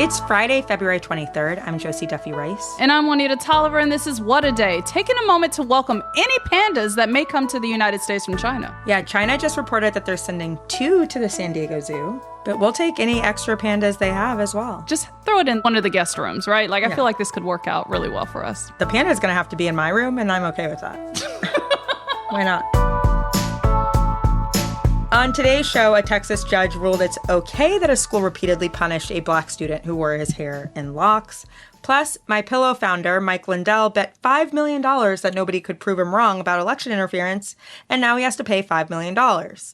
It's Friday, February 23rd. I'm Josie Duffy-Rice. And I'm Juanita Tolliver, and this is What a Day, taking a moment to welcome any pandas that may come to the United States from China. Yeah, China just reported that they're sending 2 to the San Diego Zoo, but we'll take any extra pandas they have as well. Just throw it in one of the guest rooms, right? I feel like this could work out really well for us. The panda is going to have to be in my room, and I'm okay with that. Why not? On today's show, a Texas judge ruled it's okay that a school repeatedly punished a black student who wore his hair in locks. Plus, MyPillow founder Mike Lindell bet $5 million that nobody could prove him wrong about election interference, and now he has to pay $5 million.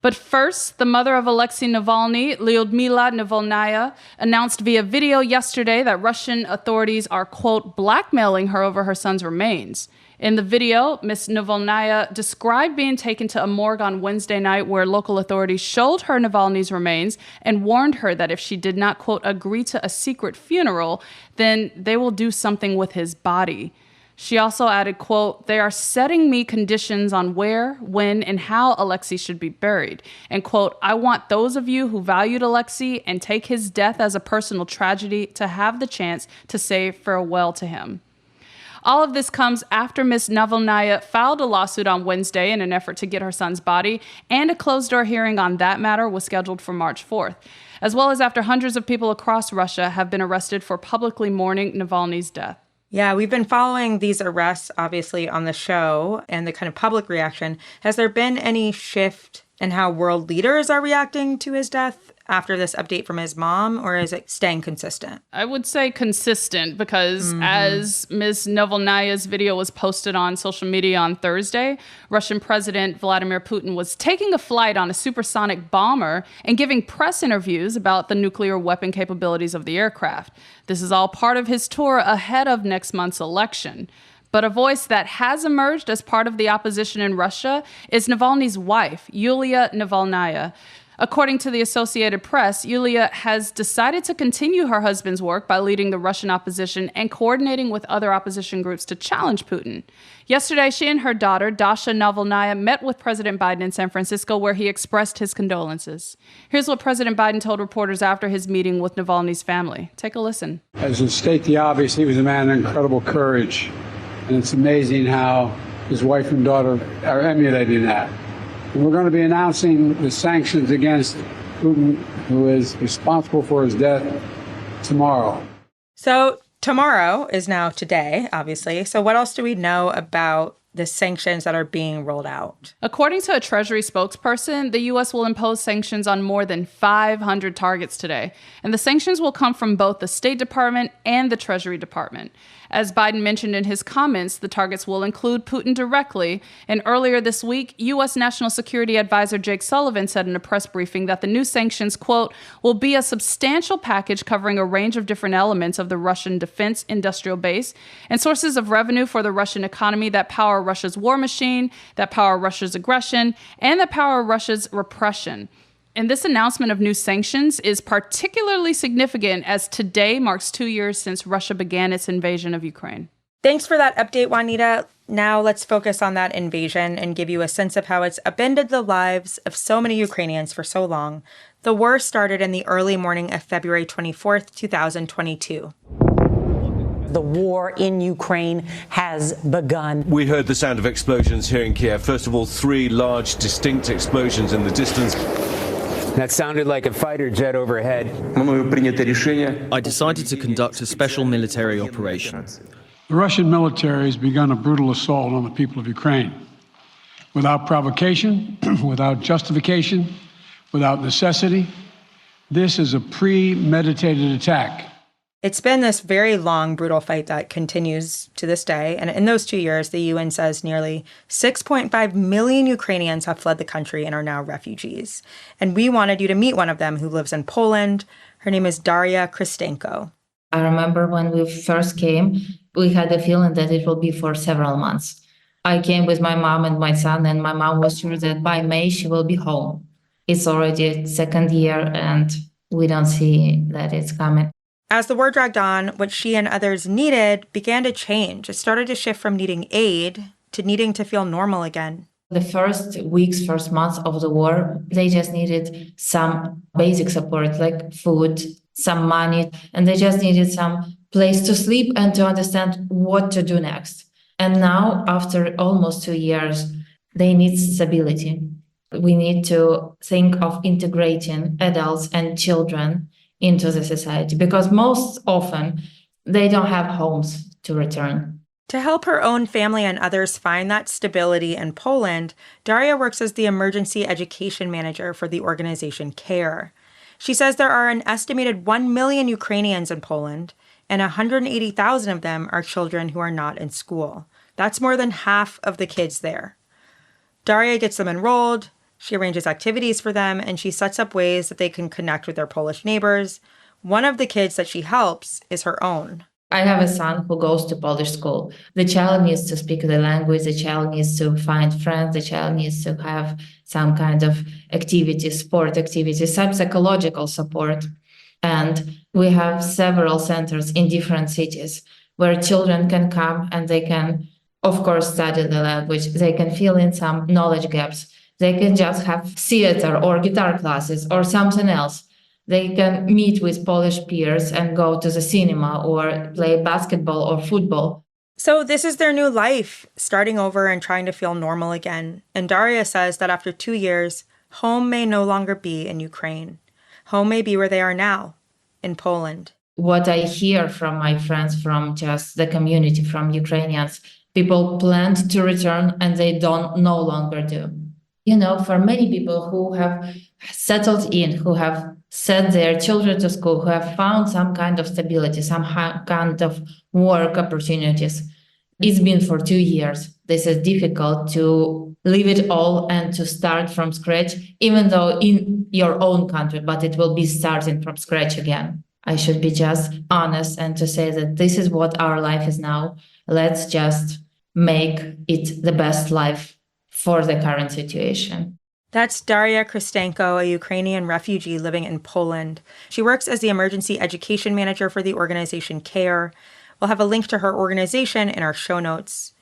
But first, the mother of Alexei Navalny, Lyudmila Navalnaya, announced via video yesterday that Russian authorities are, quote, blackmailing her over her son's remains. In the video, Ms. Navalnaya described being taken to a morgue on Wednesday night where local authorities showed her Navalny's remains and warned her that if she did not, quote, agree to a secret funeral, then they will do something with his body. She also added, quote, they are setting me conditions on where, when, and how Alexei should be buried. And, quote, I want those of you who valued Alexei and take his death as a personal tragedy to have the chance to say farewell to him. All of this comes after Ms. Navalnaya filed a lawsuit on Wednesday in an effort to get her son's body, and a closed-door hearing on that matter was scheduled for March 4th, as well as after hundreds of people across Russia have been arrested for publicly mourning Navalny's death. Yeah, we've been following these arrests, obviously, on the show and the kind of public reaction. Has there been any shift in how world leaders are reacting to his death after this update from his mom, or is it staying consistent? I would say consistent because as Ms. Navalnaya's video was posted on social media on Thursday, Russian President Vladimir Putin was taking a flight on a supersonic bomber and giving press interviews about the nuclear weapon capabilities of the aircraft. This is all part of his tour ahead of next month's election. But a voice that has emerged as part of the opposition in Russia is Navalny's wife, Yulia Navalnaya. According to the Associated Press, Yulia has decided to continue her husband's work by leading the Russian opposition and coordinating with other opposition groups to challenge Putin. Yesterday, she and her daughter, Dasha Navalnaya, met with President Biden in San Francisco, where he expressed his condolences. Here's what President Biden told reporters after his meeting with Navalny's family. Take a listen. As to state the obvious, he was a man of incredible courage. And it's amazing how his wife and daughter are emulating that. We're going to be announcing the sanctions against Putin, who is responsible for his death, tomorrow. So tomorrow is now today, obviously. So what else do we know about the sanctions that are being rolled out? According to a Treasury spokesperson, the U.S. will impose sanctions on more than 500 targets today. And the sanctions will come from both the State Department and the Treasury Department. As Biden mentioned in his comments, the targets will include Putin directly. And earlier this week, U.S. National Security Advisor Jake Sullivan said in a press briefing that the new sanctions, quote, will be a substantial package covering a range of different elements of the Russian defense industrial base and sources of revenue for the Russian economy that power Russia's war machine, that power Russia's aggression, and that power Russia's repression. And this announcement of new sanctions is particularly significant as today marks 2 years since Russia began its invasion of Ukraine. Thanks for that update, Juanita. Now let's focus on that invasion and give you a sense of how it's upended the lives of so many Ukrainians for so long. The war started in the early morning of February 24th, 2022. The war in Ukraine has begun. We heard the sound of explosions here in Kiev. First of all, 3 large, distinct explosions in the distance. That sounded like a fighter jet overhead. I decided to conduct a special military operation. The Russian military has begun a brutal assault on the people of Ukraine. Without provocation, without justification, without necessity. This is a premeditated attack. It's been this very long, brutal fight that continues to this day. And in those 2 years, the UN says nearly 6.5 million Ukrainians have fled the country and are now refugees. And we wanted you to meet one of them who lives in Poland. Her name is Daria Kristenko. I remember when we first came, we had a feeling that it will be for several months. I came with my mom and my son, and my mom was sure that by May she will be home. It's already second year, and we don't see that it's coming. As the war dragged on, what she and others needed began to change. It started to shift from needing aid to needing to feel normal again. The first weeks, first months of the war, they just needed some basic support like food, some money, and they just needed some place to sleep and to understand what to do next. And now, after almost 2 years, they need stability. We need to think of integrating adults and children into the society, because most often they don't have homes to return. To help her own family and others find that stability in Poland, Daria works as the emergency education manager for the organization CARE. She says there are an estimated 1 million Ukrainians in Poland, and 180,000 of them are children who are not in school. That's more than half of the kids there. Daria gets them enrolled, she arranges activities for them, and she sets up ways that they can connect with their Polish neighbors. One of the kids that she helps is her own. I have a son who goes to Polish school. The child needs to speak the language, the child needs to find friends, the child needs to have some kind of activity, sport activity, some psychological support. And we have several centers in different cities where children can come and they can, of course, study the language. They can fill in some knowledge gaps. They can just have theater or guitar classes or something else. They can meet with Polish peers and go to the cinema or play basketball or football. So this is their new life, starting over and trying to feel normal again. And Daria says that after 2 years, home may no longer be in Ukraine. Home may be where they are now, in Poland. What I hear from my friends, from just the community, from Ukrainians, people planned to return and they don't no longer do. You know, for many people who have settled in, who have sent their children to school, who have found some kind of stability, some kind of work opportunities, it's been for 2 years. This is difficult to leave it all and to start from scratch, even though in your own country, but it will be starting from scratch again. I should be just honest and to say that this is what our life is now. Let's just make it the best life for the current situation. That's Daria Kristenko, a Ukrainian refugee living in Poland. She works as the emergency education manager for the organization CARE. We'll have a link to her organization in our show notes.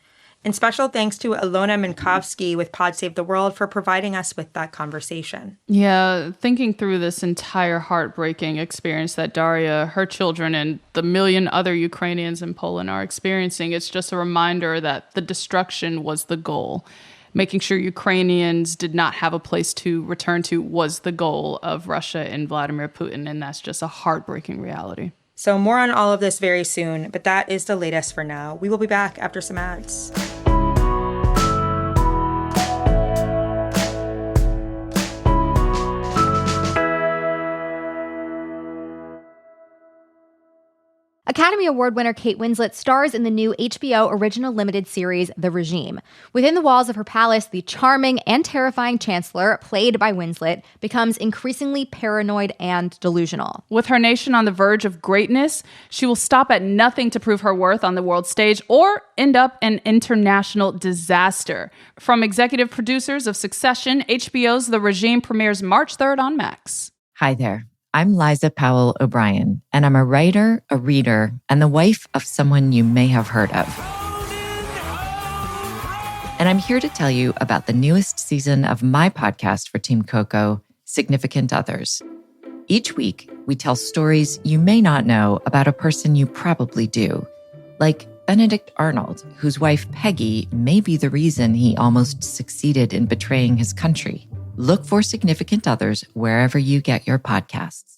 And special thanks to Ilona Minkowski with Pod Save the World for providing us with that conversation. Yeah, thinking through this entire heartbreaking experience that Daria, her children, and the million other Ukrainians in Poland are experiencing, it's just a reminder that the destruction was the goal. Making sure Ukrainians did not have a place to return to was the goal of Russia and Vladimir Putin, and that's just a heartbreaking reality. So more on all of this very soon, but that is the latest for now. We will be back after some ads. Academy Award winner Kate Winslet stars in the new HBO original limited series, The Regime. Within the walls of her palace, the charming and terrifying Chancellor, played by Winslet, becomes increasingly paranoid and delusional. With her nation on the verge of greatness, she will stop at nothing to prove her worth on the world stage or end up an international disaster. From executive producers of Succession, HBO's The Regime premieres March 3rd on Max. Hi there. I'm Liza Powell O'Brien, and I'm a writer, a reader, and the wife of someone you may have heard of. And I'm here to tell you about the newest season of my podcast for Team Coco, Significant Others. Each week, we tell stories you may not know about a person you probably do, like Benedict Arnold, whose wife Peggy may be the reason he almost succeeded in betraying his country. Look for Significant Others wherever you get your podcasts.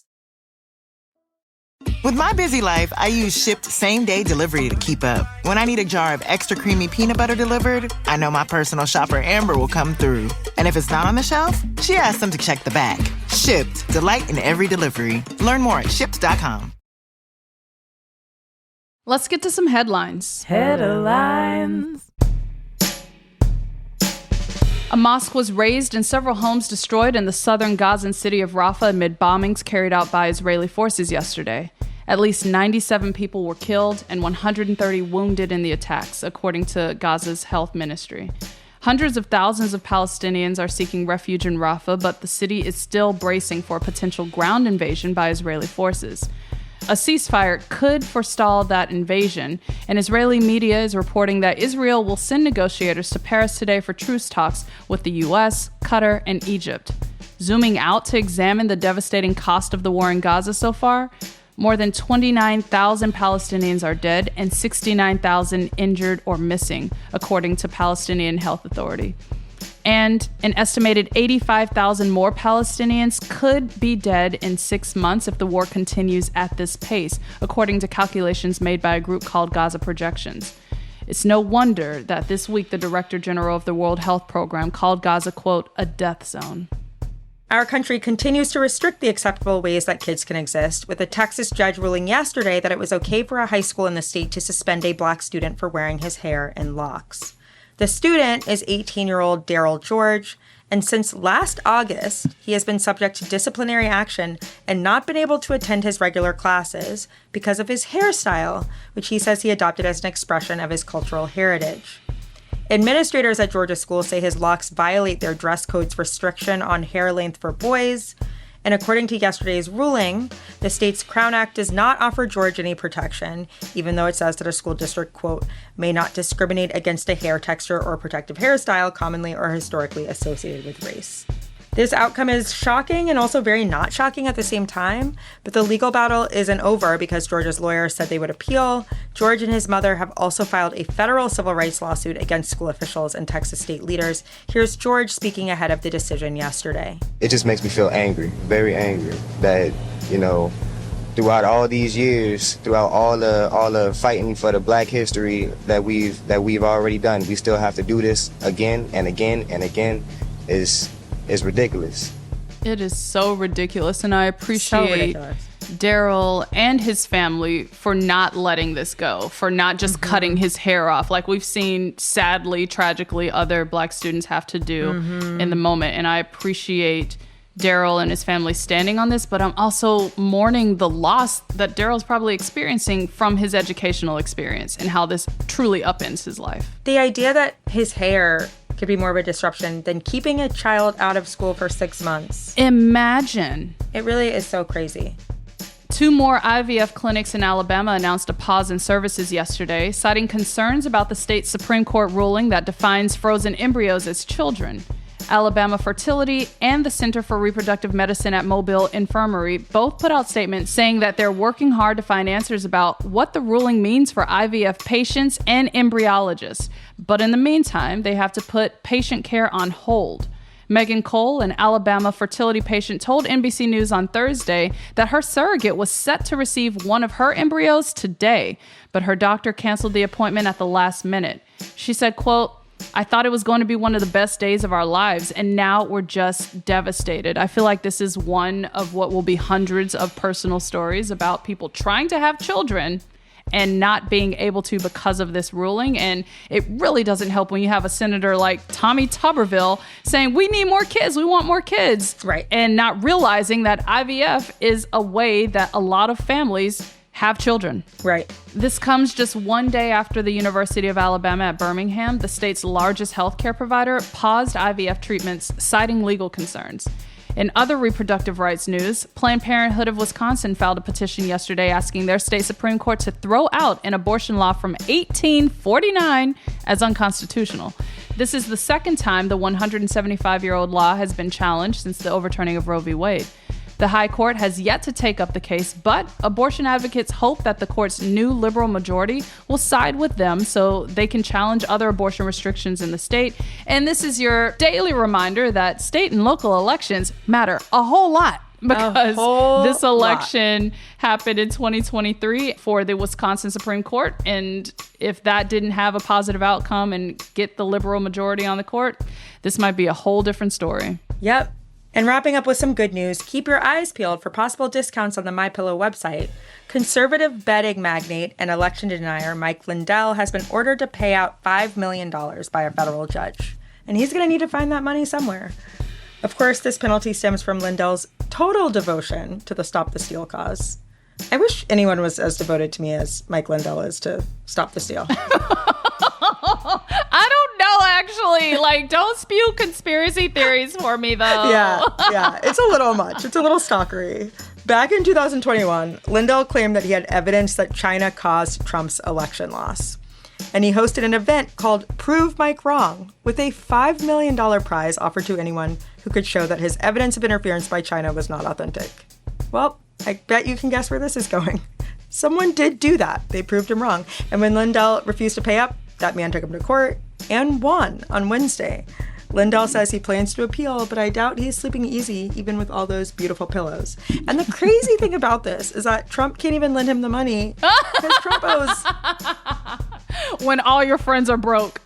With my busy life, I use Shipt same-day delivery to keep up. When I need a jar of extra creamy peanut butter delivered, I know my personal shopper Amber will come through. And if it's not on the shelf, she asks them to check the back. Shipt, delight in every delivery. Learn more at Shipt.com. Let's get to some headlines. Headlines. A mosque was razed and several homes destroyed in the southern Gazan city of Rafah amid bombings carried out by Israeli forces yesterday. At least 97 people were killed and 130 wounded in the attacks, according to Gaza's health ministry. Hundreds of thousands of Palestinians are seeking refuge in Rafah, but the city is still bracing for a potential ground invasion by Israeli forces. A ceasefire could forestall that invasion, and Israeli media is reporting that Israel will send negotiators to Paris today for truce talks with the U.S., Qatar, and Egypt. Zooming out to examine the devastating cost of the war in Gaza so far, more than 29,000 Palestinians are dead and 69,000 injured or missing, according to Palestinian Health Authority. And an estimated 85,000 more Palestinians could be dead in 6 months if the war continues at this pace, according to calculations made by a group called Gaza Projections. It's no wonder that this week the Director General of the World Health Program called Gaza, quote, a death zone. Our country continues to restrict the acceptable ways that kids can exist, with a Texas judge ruling yesterday that it was okay for a high school in the state to suspend a black student for wearing his hair in locks. The student is 18-year-old Daryl George, and since last August, he has been subject to disciplinary action and not been able to attend his regular classes because of his hairstyle, which he says he adopted as an expression of his cultural heritage. Administrators at Georgia schools say his locks violate their dress code's restriction on hair length for boys. And according to yesterday's ruling, the state's Crown Act does not offer George any protection, even though it says that a school district, quote, may not discriminate against a hair texture or protective hairstyle commonly or historically associated with race. This outcome is shocking and also very not shocking at the same time, but the legal battle isn't over because George's lawyers said they would appeal. George and his mother have also filed a federal civil rights lawsuit against school officials and Texas state leaders. Here's George speaking ahead of the decision yesterday. It just makes me feel angry, very angry, that, you know, throughout all these years, throughout all the fighting for the black history that we've already done, we still have to do this again and again and again. Is ridiculous. It is so ridiculous, and I appreciate Daryl and his family for not letting this go, for not just cutting his hair off like we've seen, sadly, tragically, other black students have to do in the moment. And I appreciate Daryl and his family standing on this, but I'm also mourning the loss that Daryl's probably experiencing from his educational experience and how this truly upends his life. The idea that his hair could be more of a disruption than keeping a child out of school for 6 months. Imagine. It really is so crazy. 2 more IVF clinics in Alabama announced a pause in services yesterday, citing concerns about the state's Supreme Court ruling that defines frozen embryos as children. Alabama Fertility and the Center for Reproductive Medicine at Mobile Infirmary both put out statements saying that they're working hard to find answers about what the ruling means for IVF patients and embryologists. But in the meantime, they have to put patient care on hold. Megan Cole, an Alabama fertility patient, told NBC News on Thursday that her surrogate was set to receive one of her embryos today, but her doctor canceled the appointment at the last minute. She said, quote, I thought it was going to be one of the best days of our lives, and now we're just devastated. I feel like this is one of what will be hundreds of personal stories about people trying to have children and not being able to because of this ruling. And it really doesn't help when you have a senator like Tommy Tuberville saying, we need more kids, we want more kids. Right. And not realizing that IVF is a way that a lot of families have children. Right. This comes just one day after the University of Alabama at Birmingham, the state's largest healthcare provider, paused IVF treatments, citing legal concerns. In other reproductive rights news, Planned Parenthood of Wisconsin filed a petition yesterday asking their state Supreme Court to throw out an abortion law from 1849 as unconstitutional. This is the second time the 175-year-old law has been challenged since the overturning of Roe v. Wade. The High Court has yet to take up the case, but abortion advocates hope that the court's new liberal majority will side with them so they can challenge other abortion restrictions in the state. And this is your daily reminder that state and local elections matter a whole lot, because this election happened in 2023 for the Wisconsin Supreme Court. And if that didn't have a positive outcome and get the liberal majority on the court, this might be a whole different story. Yep. And wrapping up with some good news, keep your eyes peeled for possible discounts on the MyPillow website. Conservative bedding magnate and election denier Mike Lindell has been ordered to pay out $5 million by a federal judge. And he's going to need to find that money somewhere. Of course, this penalty stems from Lindell's total devotion to the Stop the Steal cause. I wish anyone was as devoted to me as Mike Lindell is to Stop the Steal. I don't know, actually. Like, don't spew conspiracy theories for me, though. Yeah. It's a little much. It's a little stalkery. Back in 2021, Lindell claimed that he had evidence that China caused Trump's election loss. And he hosted an event called Prove Mike Wrong, with a $5 million prize offered to anyone who could show that his evidence of interference by China was not authentic. Well, I bet you can guess where this is going. Someone did do that. They proved him wrong. And when Lindell refused to pay up, that man took him to court and won on Wednesday. Lindell says he plans to appeal, but I doubt he's sleeping easy, even with all those beautiful pillows. And the crazy thing about this is that Trump can't even lend him the money because Trump owes. When all your friends are broke.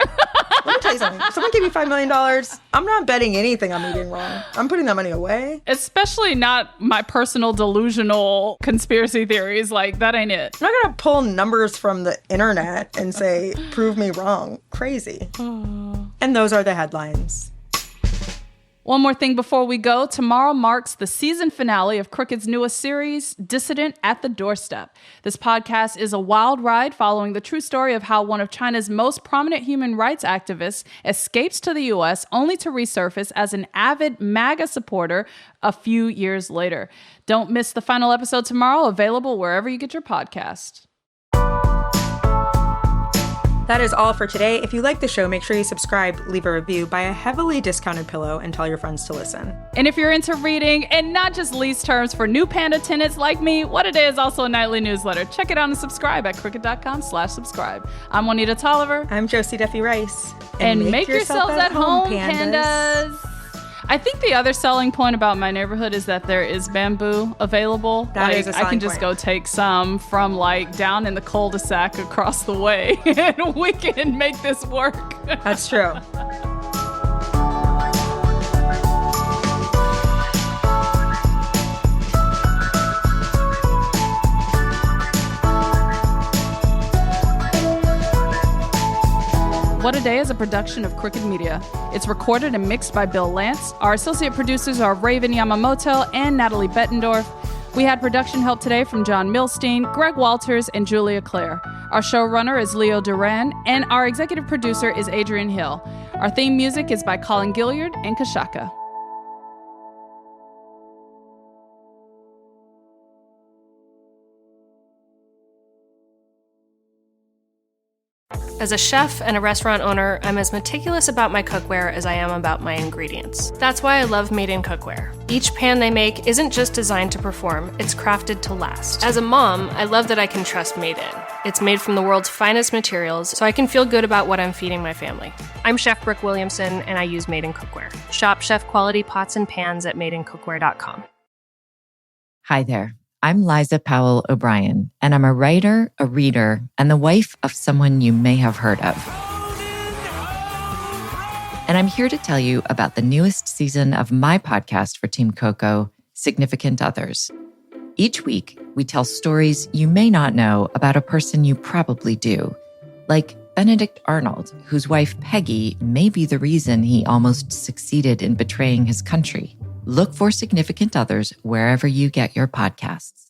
Let me tell you something. If someone gave me $5 million, I'm not betting anything I'm eating wrong. I'm putting that money away. Especially not my personal delusional conspiracy theories. Like, that ain't it. I'm not going to pull numbers from the internet and say, prove me wrong. Crazy. And those are the headlines. One more thing before we go. Tomorrow marks the season finale of Crooked's newest series, Dissident at the Doorstep. This podcast is a wild ride following the true story of how one of China's most prominent human rights activists escapes to the U.S. only to resurface as an avid MAGA supporter a few years later. Don't miss the final episode tomorrow, available wherever you get your podcast. That is all for today. If you like the show, make sure you subscribe, leave a review, buy a heavily discounted pillow, and tell your friends to listen. And if you're into reading and not just lease terms for new Panda tenants like me, What A Day is also a nightly newsletter. Check it out and subscribe at crooked.com/subscribe. I'm Juanita Tolliver. I'm Josie Duffy Rice. And make yourselves at home, pandas. I think the other selling point about my neighborhood is that there is bamboo available. That is a selling I can just point. go take some from like down in the cul-de-sac across the way and we can make this work. That's true. What A Day is a production of Crooked Media. It's recorded and mixed by Bill Lance. Our associate producers are Raven Yamamoto and Natalie Bettendorf. We had production help today from John Milstein, Greg Walters, and Julia Clare. Our showrunner is Leo Duran, and our executive producer is Adrian Hill. Our theme music is by Colin Gilliard and Kashaka. As a chef and a restaurant owner, I'm as meticulous about my cookware as I am about my ingredients. That's why I love Made in Cookware. Each pan they make isn't just designed to perform, it's crafted to last. As a mom, I love that I can trust Made In. It's made from the world's finest materials, so I can feel good about what I'm feeding my family. I'm Chef Brooke Williamson, and I use Made in Cookware. Shop chef quality pots and pans at madeincookware.com. Hi there. I'm Liza Powell O'Brien, and I'm a writer, a reader, and the wife of someone you may have heard of. And I'm here to tell you about the newest season of my podcast for Team Coco, Significant Others. Each week, we tell stories you may not know about a person you probably do, like Benedict Arnold, whose wife Peggy may be the reason he almost succeeded in betraying his country. Look for Significant Others wherever you get your podcasts.